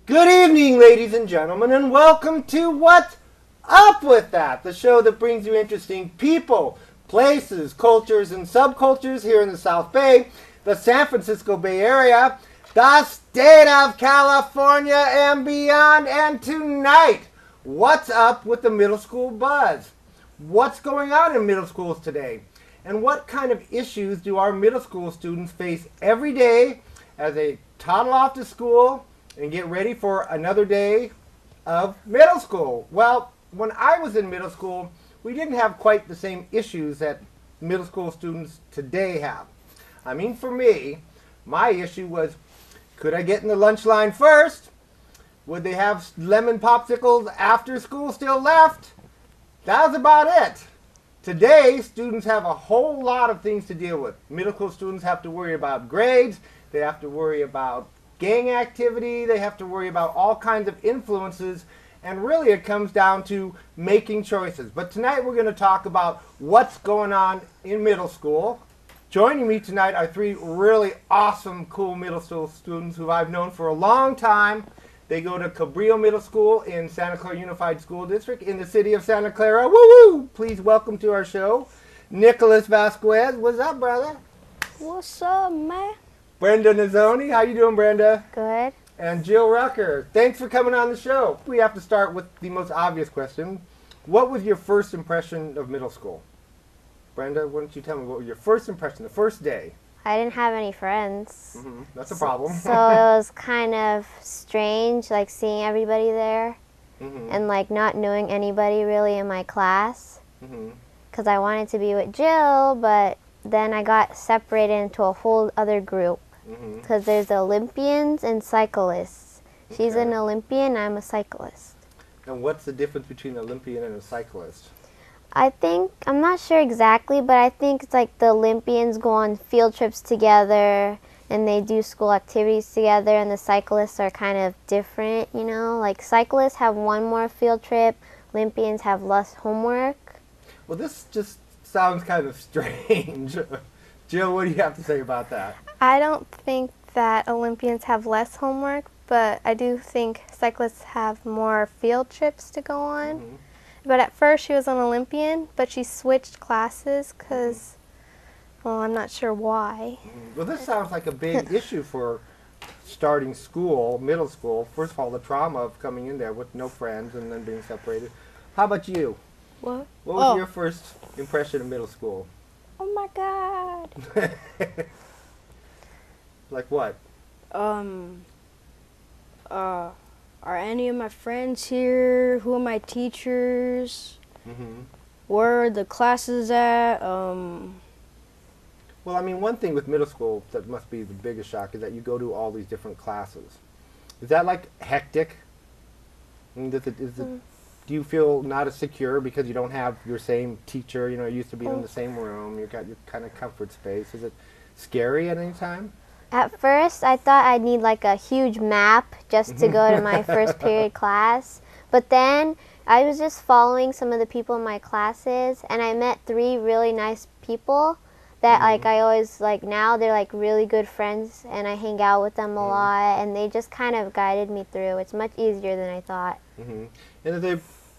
Good evening, ladies and gentlemen, and welcome to What's Up With That, the show that brings you interesting people, places, cultures, and subcultures here in the South Bay, the San Francisco Bay Area, the state of California, and beyond. And tonight, what's up with the middle school buzz? What's going on in middle schools today? And what kind of issues do our middle school students face every day as they toddle off to school and get ready for another day of middle school? Well, when I was in middle school, we didn't have quite the same issues that middle school students today have. I mean, for me, my issue was, could I get in the lunch line first? Would they have lemon popsicles after school still left? That was about it. Today, students have a whole lot of things to deal with. Middle school students have to worry about grades. They have to worry about gang activity. They have to worry about all kinds of influences. And really, it comes down to making choices. But tonight, we're going to talk about what's going on in middle school. Joining me tonight are three really awesome, cool middle school students who I've known for a long time. They go to Cabrillo Middle School in Santa Clara Unified School District in the city of Santa Clara. Woo-woo! Please welcome to our show, Nicholas Vasquez. What's up, brother? What's up, man? Brenda Nazzoni. How you doing, Brenda? Good. And Jill Rucker. Thanks for coming on the show. We have to start with the most obvious question. What was your first impression of middle school? Brenda, why don't you tell me what was your first impression, the first day? I didn't have any friends. That's a problem. So it was kind of strange, like seeing everybody there and like not knowing anybody really in my class. Because I wanted to be with Jill, but then I got separated into a whole other group. Because there's Olympians and cyclists. She's an Olympian, I'm a cyclist. And what's the difference between an Olympian and a cyclist? I think, I'm not sure exactly, but I think it's like the Olympians go on field trips together and they do school activities together, and the cyclists are kind of different, you know? Like cyclists have one more field trip, Olympians have less homework. Well, this just sounds kind of strange. Jill, what do you have to say about that? I don't think that Olympians have less homework, but I do think cyclists have more field trips to go on. But at first she was an Olympian, but she switched classes because, well, I'm not sure why. Well, this sounds like a big issue for starting school, middle school. First of all, the trauma of coming in there with no friends and then being separated. How about you? What? What was your first impression of middle school? Oh my God. Like what? Are any of my friends here? Who are my teachers? Where are the classes at? Well, I mean, one thing with middle school that must be the biggest shock is that you go to all these different classes. Is that like hectic? I mean, do you feel not as secure because you don't have your same teacher? You know, you used to be in the same room. You got your kind of comfort space. Is it scary at any time? At first, I thought I'd need like a huge map just to go to my first period class. But then I was just following some of the people in my classes, and I met three really nice people that like I always like now. They're like really good friends, and I hang out with them a lot, and they just kind of guided me through. It's much easier than I thought. And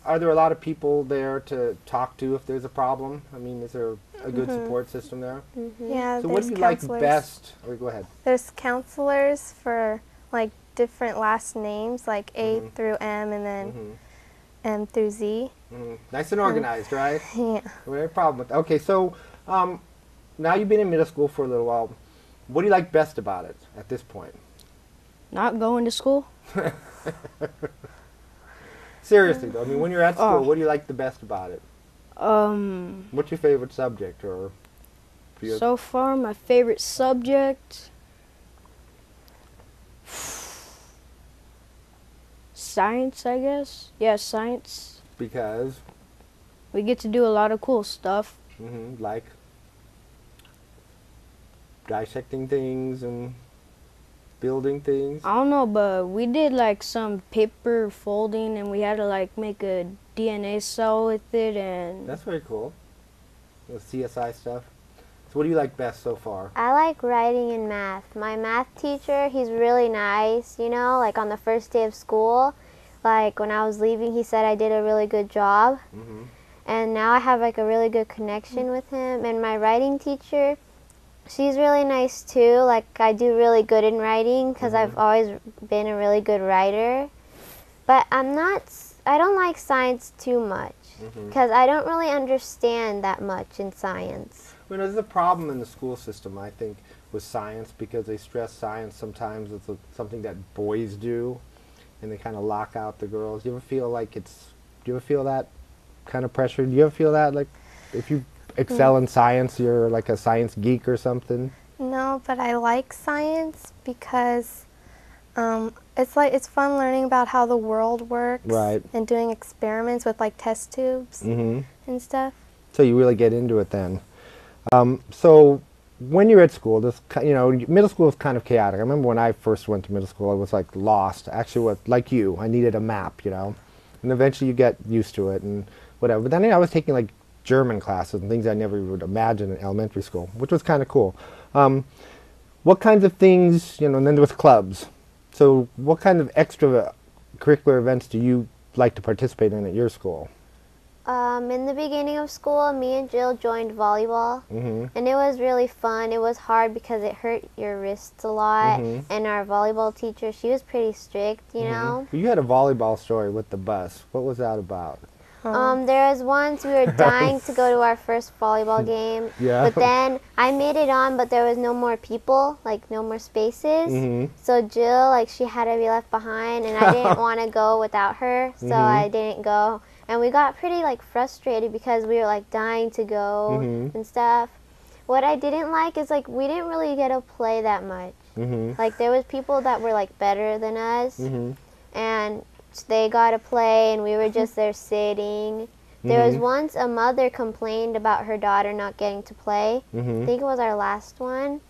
are there a lot of people there to talk to if there's a problem? I mean, is there a good support system there? Yeah, So what do you like best? Or go ahead. There's counselors for like different last names, like A through M and then M through Z. Nice and organized, right? Yeah. No problem with that. Okay, so now you've been in middle school for a little while. What do you like best about it at this point? Not going to school. Seriously, though. I mean, when you're at school, what do you like the best about it? What's your favorite subject? Or so far, my favorite subject, science, I guess. Yeah, science. Because? We get to do a lot of cool stuff. Like dissecting things and building things? I don't know, but we did like some paper folding, and we had to like make a DNA cell with it, and that's very cool. The CSI stuff. So what do you like best so far? I like writing and math. My math teacher, he's really nice, you know, like on the first day of school. Like when I was leaving, he said I did a really good job. Mm-hmm. And now I have like a really good connection with him. And my writing teacher, she's really nice too. Like I do really good in writing because I've always been a really good writer. But I don't like science too much because I don't really understand that much in science. Well, there's a problem in the school system, I think, with science because they stress science sometimes as something that boys do, and they kind of lock out the girls. Do you ever feel that kind of pressure? Do you ever feel that, like, if you excel in science, you're like a science geek or something? No, but I like science because it's fun learning about how the world works, Right. and doing experiments with like test tubes and stuff. So you really get into it then. So when you're at school, middle school is kind of chaotic. I remember when I first went to middle school, I was like lost. Actually, like you, I needed a map, and eventually you get used to it and whatever. But then I was taking like German classes and things I never would imagine in elementary school, which was kind of cool. What kinds of things, and then there was clubs. So what kind of extracurricular events do you like to participate in at your school? In the beginning of school, me and Jill joined volleyball, and it was really fun. It was hard because it hurt your wrists a lot, and our volleyball teacher, she was pretty strict, you know. You had a volleyball story with the bus. What was that about? There was once we were dying to go to our first volleyball game, but then I made it on, but there was no more people, like no more spaces. So Jill, like she had to be left behind, and I didn't want to go without her, so I didn't go. And we got pretty like frustrated because we were like dying to go and stuff. What I didn't like is like we didn't really get to play that much. Like there was people that were like better than us, and they got to play, and we were just there sitting. There was once a mother complained about her daughter not getting to play. I think it was our last one.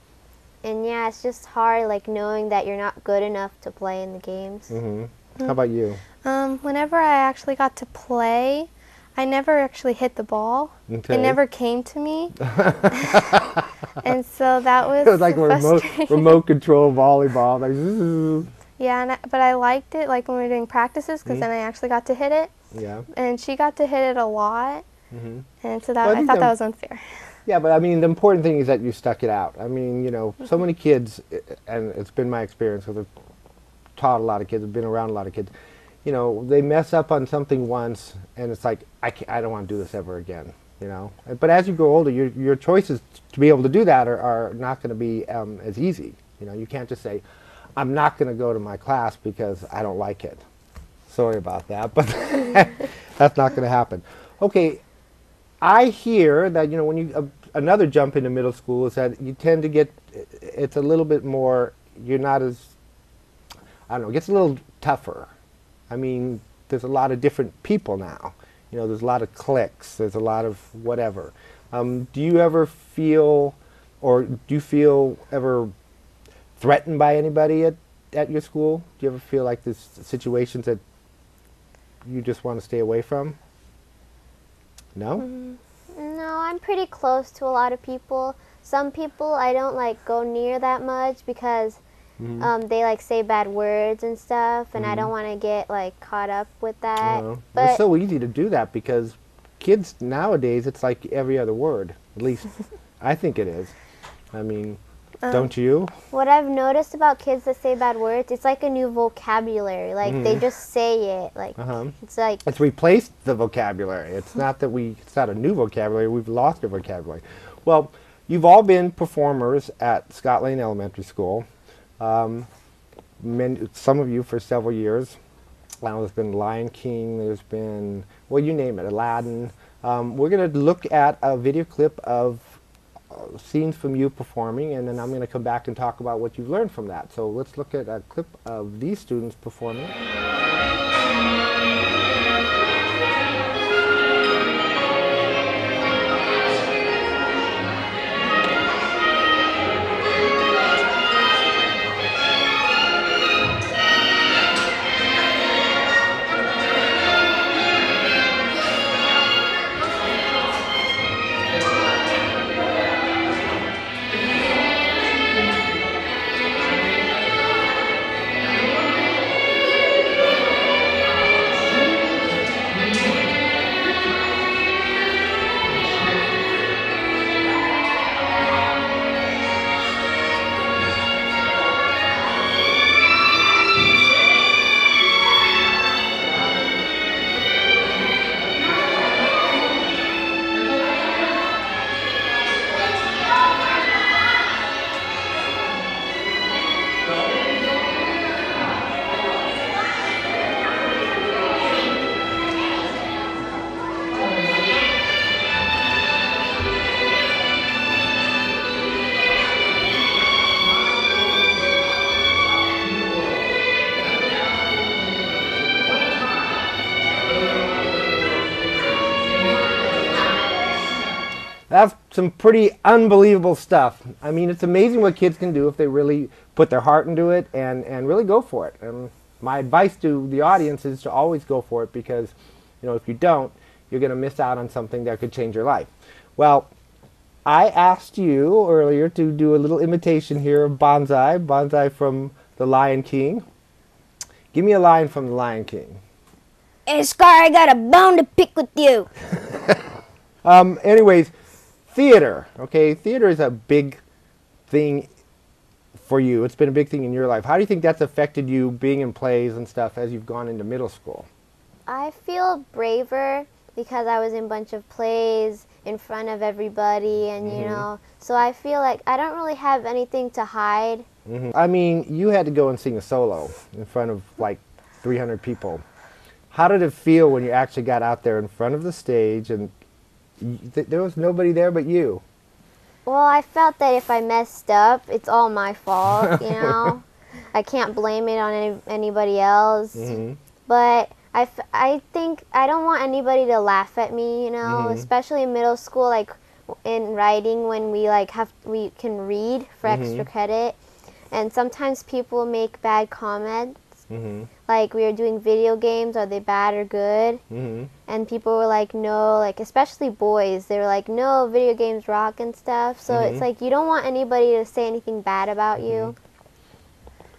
And yeah, it's just hard like knowing that you're not good enough to play in the games. How about you? Whenever I actually got to play, I never actually hit the ball. Okay. It never came to me. And so that was It was like a remote control volleyball. Like, yeah, but I liked it like when we were doing practices because then I actually got to hit it. Yeah. And she got to hit it a lot. And so that, Well, I thought that was unfair. Yeah, but I mean, the important thing is that you stuck it out. I mean, so many kids, and it's been my experience because I've taught a lot of kids, I've been around a lot of kids, they mess up on something once, and it's like, I don't want to do this ever again, But as you grow older, your choices to be able to do that are not going to be as easy. You can't just say, I'm not going to go to my class because I don't like it. Sorry about that, but that's not going to happen. Okay, I hear that, when you, another jump into middle school is that you tend to get, it's a little bit more, you're not as, I don't know, it gets a little tougher. I mean, there's a lot of different people now. There's a lot of cliques, there's a lot of whatever. Do you ever feel, or do you feel ever threatened by anybody at your school? Do you ever feel like there's situations that you just want to stay away from? No? No, I'm pretty close to a lot of people. Some people I don't like go near that much because they like say bad words and stuff, and I don't want to get like caught up with that. But it's so easy to do that because kids nowadays, it's like every other word. At least I think it is. I mean, don't you? What I've noticed about kids that say bad words, it's like a new vocabulary. Like they just say it. Like it's like it's replaced the vocabulary. It's not that it's not a new vocabulary. We've lost our vocabulary. Well, you've all been performers at Scott Lane Elementary School. Some of you for several years. There's been Lion King. There's been, well, you name it, Aladdin. We're going to look at a video clip of scenes from you performing, and then I'm going to come back and talk about what you've learned from that. So let's look at a clip of these students performing. That's some pretty unbelievable stuff. I mean, it's amazing what kids can do if they really put their heart into it and really go for it. And my advice to the audience is to always go for it, because, you know, if you don't, you're going to miss out on something that could change your life. Well, I asked you earlier to do a little imitation here of Bonsai from The Lion King. Give me a line from The Lion King. Hey, Scar, I got a bone to pick with you. Anyways, theater, okay? Theater is a big thing for you. It's been a big thing in your life. How do you think that's affected you being in plays and stuff as you've gone into middle school? I feel braver because I was in a bunch of plays in front of everybody, and you know, so I feel like I don't really have anything to hide. I mean, you had to go and sing a solo in front of like 300 people. How did it feel when you actually got out there in front of the stage and there was nobody there but you? Well, I felt that if I messed up, it's all my fault, you know? I can't blame it on anybody else. But I think I don't want anybody to laugh at me, you know, especially in middle school, like in writing when we we can read for extra credit. And sometimes people make bad comments. Like we were doing video games, are they bad or good? And people were like, no, like especially boys, they were like, no, video games rock and stuff. So it's like you don't want anybody to say anything bad about you.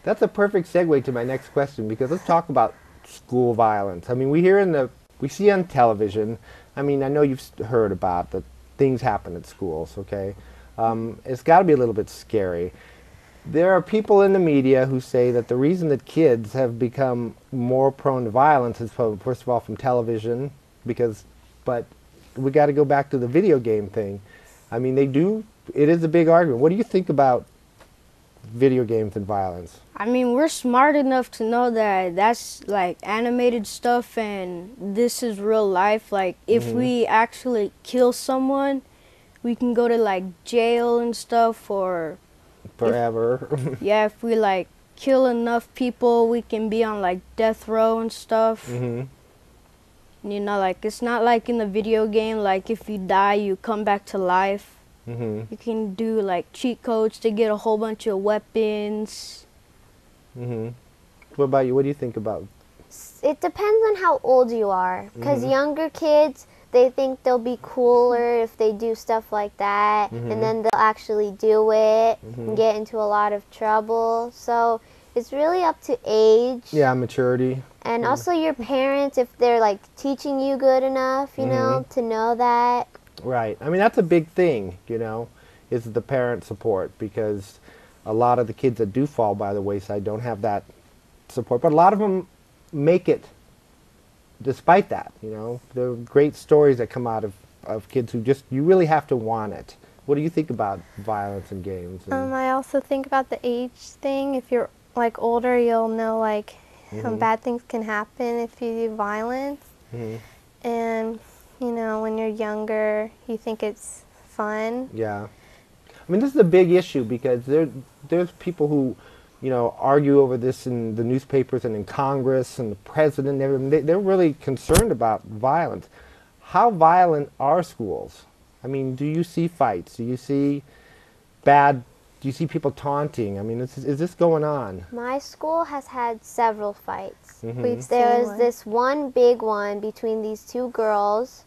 That's a perfect segue to my next question, because let's talk about school violence. I mean, we see on television, I mean, I know you've heard about that things happen at schools, okay? It's got to be a little bit scary. There are people in the media who say that the reason that kids have become more prone to violence is, first of all, from television, but we got to go back to the video game thing. I mean, it is a big argument. What do you think about video games and violence? I mean, we're smart enough to know that that's like animated stuff and this is real life. Like if we actually kill someone, we can go to like jail and stuff for forever. if we like kill enough people, we can be on like death row and stuff. You know, like it's not like in the video game, like if you die, you come back to life. You can do like cheat codes to get a whole bunch of weapons. What about you? What do you think about? It depends on how old you are, because younger kids, they think they'll be cooler if they do stuff like that, and then they'll actually do it and get into a lot of trouble. So it's really up to age. Yeah, maturity. And also your parents, if they're like teaching you good enough, you know, to know that. Right. I mean, that's a big thing, you know, is the parent support, because a lot of the kids that do fall by the wayside don't have that support. But a lot of them make it despite that, you know. There are great stories that come out of kids who just, you really have to want it. What do you think about violence in games? I also think about the age thing. If you're like older, you'll know like bad things can happen if you do violence. And you know, when you're younger, you think it's fun. Yeah. I mean, this is a big issue, because there's people who, you know, argue over this in the newspapers and in Congress and the president. They're really concerned about violence. How violent are schools? I mean, do you see fights? Do you see people taunting? I mean, is this going on? My school has had several fights. There was this one big one between these two girls.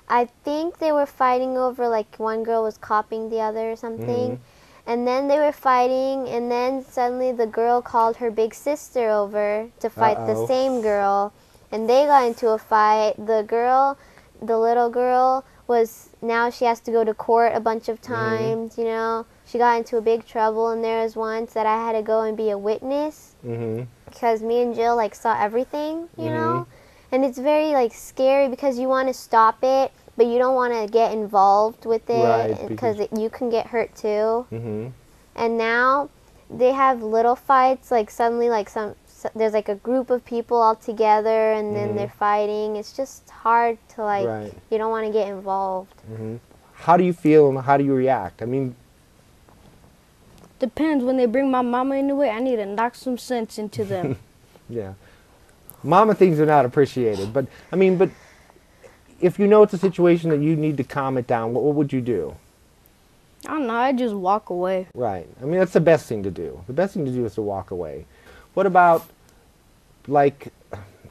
I think they were fighting over, like, one girl was copying the other or something. And then they were fighting, and then suddenly the girl called her big sister over to fight the same girl. And they got into a fight. The little girl, now she has to go to court a bunch of times, you know. She got into a big trouble, and there was once that I had to go and be a witness. Because me and Jill, like, saw everything, you know. And it's very, like, scary because you want to stop it, but you don't want to get involved with it, because you can get hurt too. And now they have little fights, like suddenly like there's like a group of people all together, and then they're fighting. It's just hard to like, you don't want to get involved. How do you feel and how do you react? I mean, depends. When they bring my mama into it, I need to knock some sense into them. Yeah. Mama things are not appreciated, but I mean, if you know it's a situation that you need to calm it down, what would you do? I don't know, I just walk away. Right. I mean, that's the best thing to do. The best thing to do is to walk away. What about, like,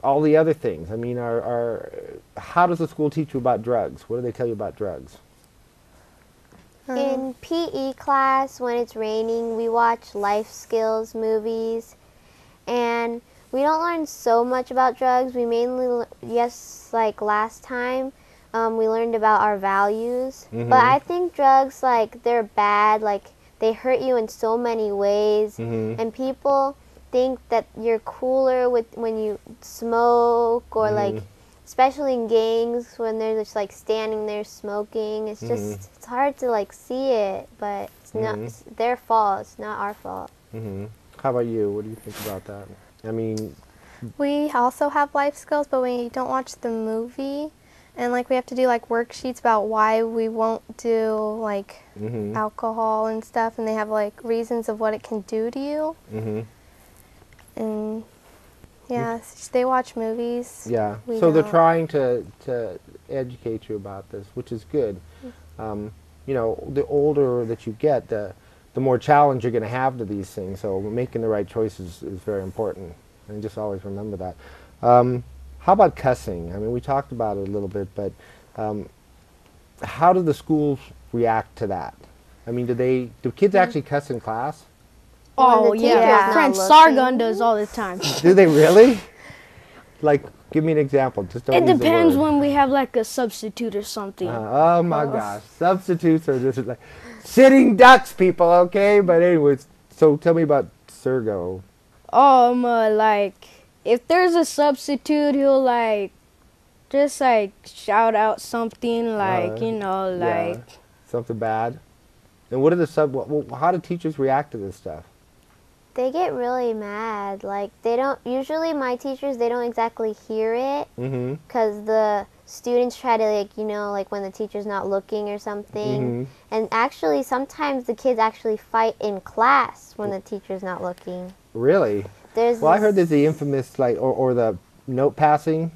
all the other things? I mean, how does the school teach you about drugs? What do they tell you about drugs? In PE class, when it's raining, we watch life skills movies, and we don't learn so much about drugs. We mainly, yes, like last time, we learned about our values. But I think drugs, like, they're bad. Like, they hurt you in so many ways, and people think that you're cooler when you smoke, or like, especially in gangs when they're just like standing there smoking. It's just it's hard to like see it, but it's not it's their fault. It's not our fault. How about you? What do you think about that? I mean, We also have life skills, but we don't watch the movie. And like we have to do like worksheets about why we won't do like alcohol and stuff, and they have like reasons of what it can do to you. And yeah, they watch movies. yeah. We So they're don't. trying to educate you about this, which is good. You know, the older that you get, the more challenge you're going to have to these things. So making the right choices is very important, and just always remember that. How about cussing? I mean, we talked about it a little bit, but how do the schools react to that? I mean, do kids actually cuss in class? Oh, the yeah. teacher's My not friend looking. Sargon does all the time. Do they really? Like, give me an example. Just don't It use the depends word. when we have like a substitute or something. Oh my gosh, substitutes are just like sitting ducks, people. Okay, but anyways, so tell me about Sergo. Like, if there's a substitute, he'll like just like shout out something like, you know, like something bad. And what are the how do teachers react to this stuff? They get really mad. Like, they don't, usually my teachers, they don't exactly hear it, because the students try to, like, you know, like when the teacher's not looking or something. And actually, sometimes the kids actually fight in class when the teacher's not looking. Really? Well, I heard there's the infamous, like, or the note passing.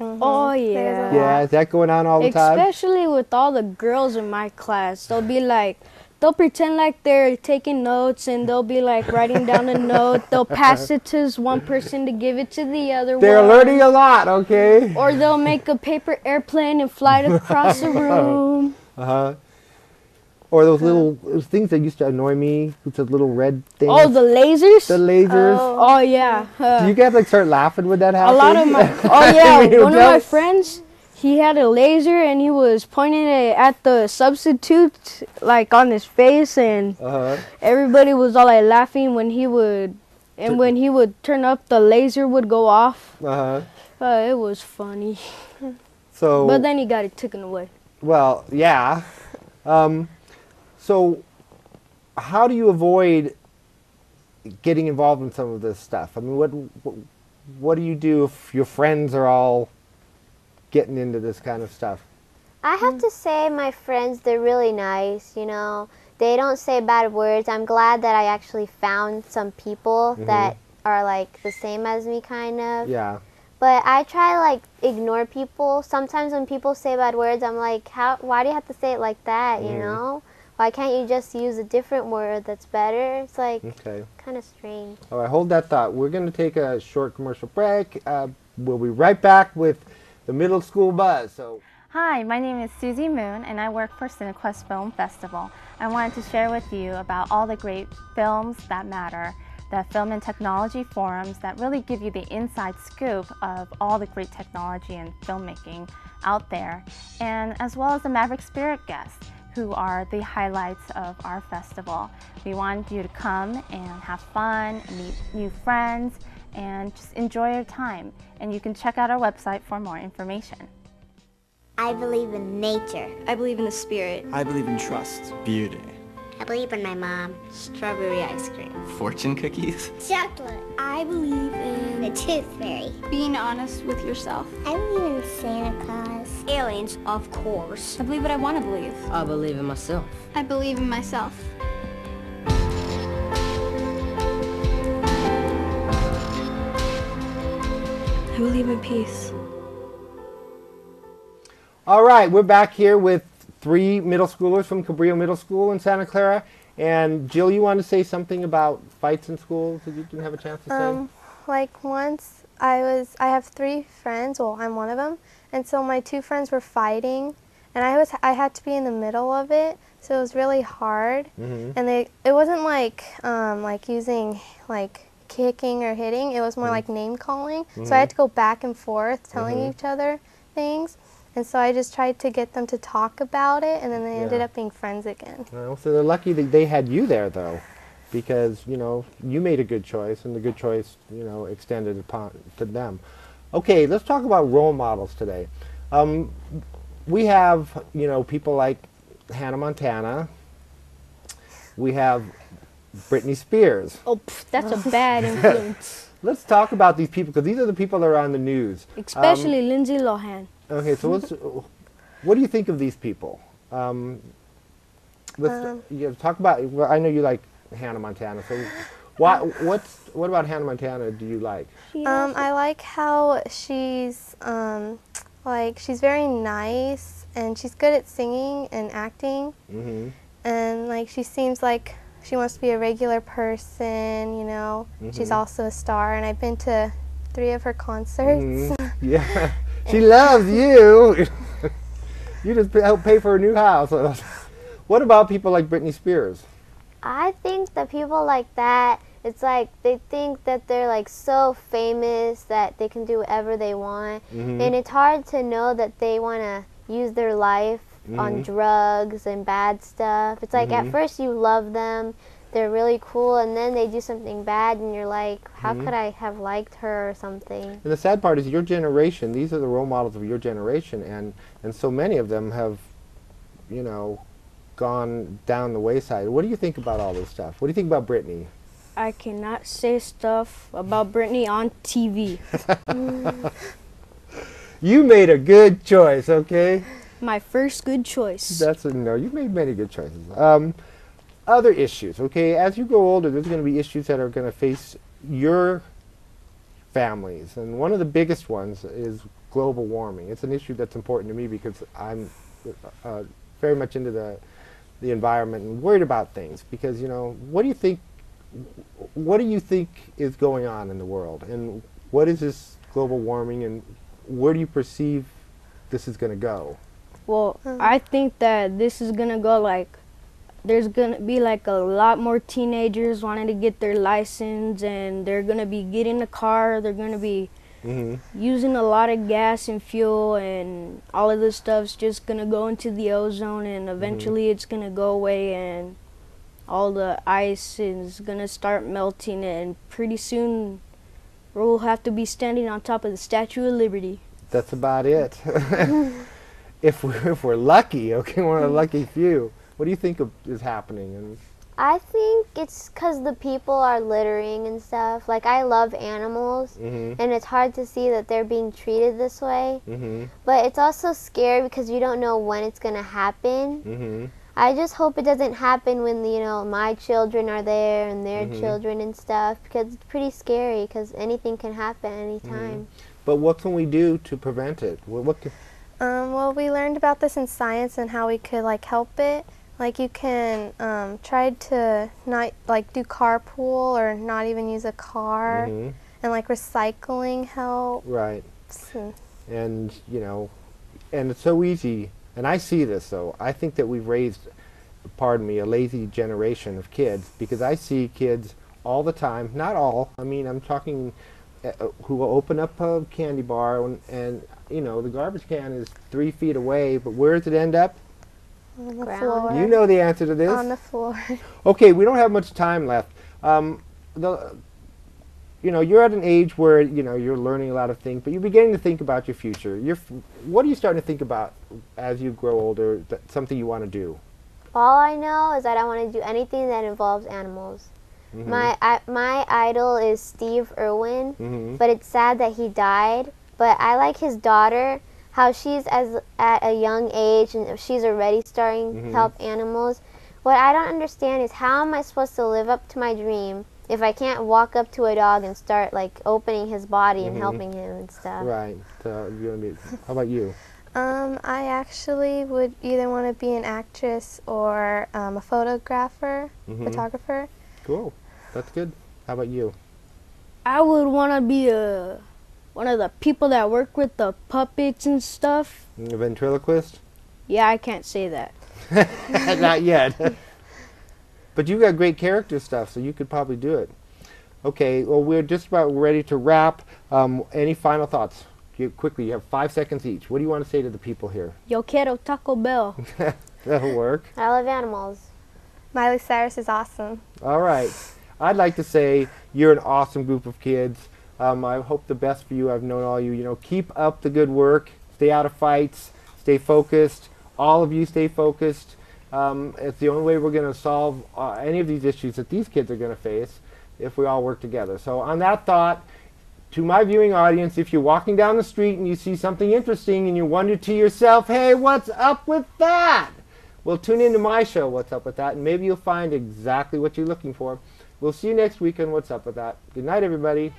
Oh, yeah. Yeah, is that going on all the time? Especially with all the girls in my class. They'll be like, they'll pretend like they're taking notes, and they'll be like writing down a note. They'll pass it to one person to give it to the other They're one. learning a lot, okay? Or they'll make a paper airplane and fly it across the room. Or those things that used to annoy me, with the little red things. Oh, the lasers? The lasers. Oh, yeah. Do you guys like start laughing when that A happens? lot of my, oh yeah, mean, one of my friends, he had a laser and he was pointing it at the substitute, like on his face, and everybody was all like laughing when he would, and when he would turn up, the laser would go off. It was funny. So, But then he got it taken away. well, yeah. So, how do you avoid getting involved in some of this stuff? I mean, what do you do if your friends are all getting into this kind of stuff? I have to say my friends, they're really nice, you know. They don't say bad words. I'm glad that I actually found some people that are like the same as me, kind of. Yeah. But I try to like ignore people. Sometimes when people say bad words, I'm like, why do you have to say it like that, you know? Why can't you just use a different word that's better? It's like kind of strange. All right, hold that thought. We're going to take a short commercial break. We'll be right back with the Middle School Buzz. So, hi, my name is Susie Moon, and I work for CineQuest Film Festival. I wanted to share with you about all the great films that matter, the film and technology forums that really give you the inside scoop of all the great technology and filmmaking out there, and as well as the Maverick Spirit guests, who are the highlights of our festival. We want you to come and have fun, meet new friends, and just enjoy your time. And you can check out our website for more information. I believe in nature. I believe in the spirit. I believe in trust. Beauty. I believe in my mom. Strawberry ice cream. Fortune cookies. Chocolate. I believe in the tooth fairy. Being honest with yourself. I believe in Santa Claus. Aliens, of course. I believe what I want to believe. I believe in myself. I believe in myself. I believe in peace. All right, we're back here with 3 middle schoolers from Cabrillo Middle School in Santa Clara. And Jill, you want to say something about fights in school that you didn't have a chance to say? Like once I have 3 friends, well, I'm one of them, and so my 2 friends were fighting, and I had to be in the middle of it, so it was really hard. And it wasn't like using like kicking or hitting, it was more like name calling. So I had to go back and forth telling each other things. And so I just tried to get them to talk about it, and then they ended up being friends again. Well, so they're lucky that they had you there, though, because, you know, you made a good choice, and the good choice, you know, extended upon to them. Okay, let's talk about role models today. We have, you know, people like Hannah Montana. We have Britney Spears. Oh, that's a bad influence. Let's talk about these people, because these are the people that are on the news. Especially Lindsay Lohan. Okay, so what do you think of these people? Let's talk about. Well, I know you like Hannah Montana. So, what about Hannah Montana do you like? I like how she's she's very nice, and she's good at singing and acting. And like she seems like she wants to be a regular person. You know, she's also a star, and I've been to 3 of her concerts. Yeah. She loves you. You just help pay for a new house. What about people like Britney Spears? I think that people like that, it's like they think that they're like so famous that they can do whatever they want. And it's hard to know that they want to use their life on drugs and bad stuff. It's like at first you love them, they're really cool, and then they do something bad and you're like, how could I have liked her or something? And the sad part is your generation, these are the role models of your generation, and so many of them have, you know, gone down the wayside. What do you think about all this stuff? What do you think about Britney? I cannot say stuff about Britney on TV. You made a good choice, okay? My first good choice. No, you made many good choices. Other issues, okay? As you grow older, there's going to be issues that are going to face your families. And one of the biggest ones is global warming. It's an issue that's important to me because I'm very much into the environment and worried about things. Because, you know, what do you think is going on in the world? And what is this global warming, and where do you perceive this is going to go? Well, I think that this is going to go like, there's going to be like a lot more teenagers wanting to get their license, and they're going to be getting a car, they're going to be using a lot of gas and fuel, and all of this stuff's just going to go into the ozone, and eventually it's going to go away, and all the ice is going to start melting, and pretty soon we'll have to be standing on top of the Statue of Liberty. That's about it. If we're lucky, okay, one of the lucky few. What do you think is happening? And I think it's because the people are littering and stuff. Like, I love animals, and it's hard to see that they're being treated this way. But it's also scary because you don't know when it's going to happen. I just hope it doesn't happen when, you know, my children are there and their children and stuff, because it's pretty scary because anything can happen anytime. But what can we do to prevent it? Well, we learned about this in science and how we could like help it. Like you can try to not like do carpool or not even use a car, and like recycling help. Right. And you know, and it's so easy. And I see this though. I think that we've raised, pardon me, a lazy generation of kids, because I see kids all the time. Not all. I mean, I'm talking who will open up a candy bar and you know, the garbage can is 3 feet away, but where does it end up? On the floor. You know the answer to this. On the floor. Okay, we don't have much time left. You know, you're at an age where, you know, you're learning a lot of things, but you're beginning to think about your future. What are you starting to think about as you grow older, something you want to do? All I know is that I want to do anything that involves animals. My idol is Steve Irwin, but it's sad that he died. But I like his daughter, how she's at a young age and she's already starting to help animals. What I don't understand is, how am I supposed to live up to my dream if I can't walk up to a dog and start like opening his body and helping him and stuff? Right. How about you? I actually would either want to be an actress or a photographer, photographer. Cool. That's good. How about you? I would want to be one of the people that work with the puppets and stuff. A ventriloquist? Yeah, I can't say that. Not yet. But you got great character stuff, so you could probably do it. Okay, well, we're just about ready to wrap. Any final thoughts? Quickly, you have 5 seconds each. What do you want to say to the people here? Yo quiero Taco Bell. That'll work. I love animals. Miley Cyrus is awesome. All right. I'd like to say you're an awesome group of kids. I hope the best for you. I've known all you. You know, keep up the good work. Stay out of fights. Stay focused. All of you stay focused. It's the only way we're going to solve any of these issues that these kids are going to face if we all work together. So on that thought, to my viewing audience, if you're walking down the street and you see something interesting and you wonder to yourself, hey, what's up with that? Well, tune into my show, What's Up With That, and maybe you'll find exactly what you're looking for. We'll see you next week on What's Up With That. Good night, everybody.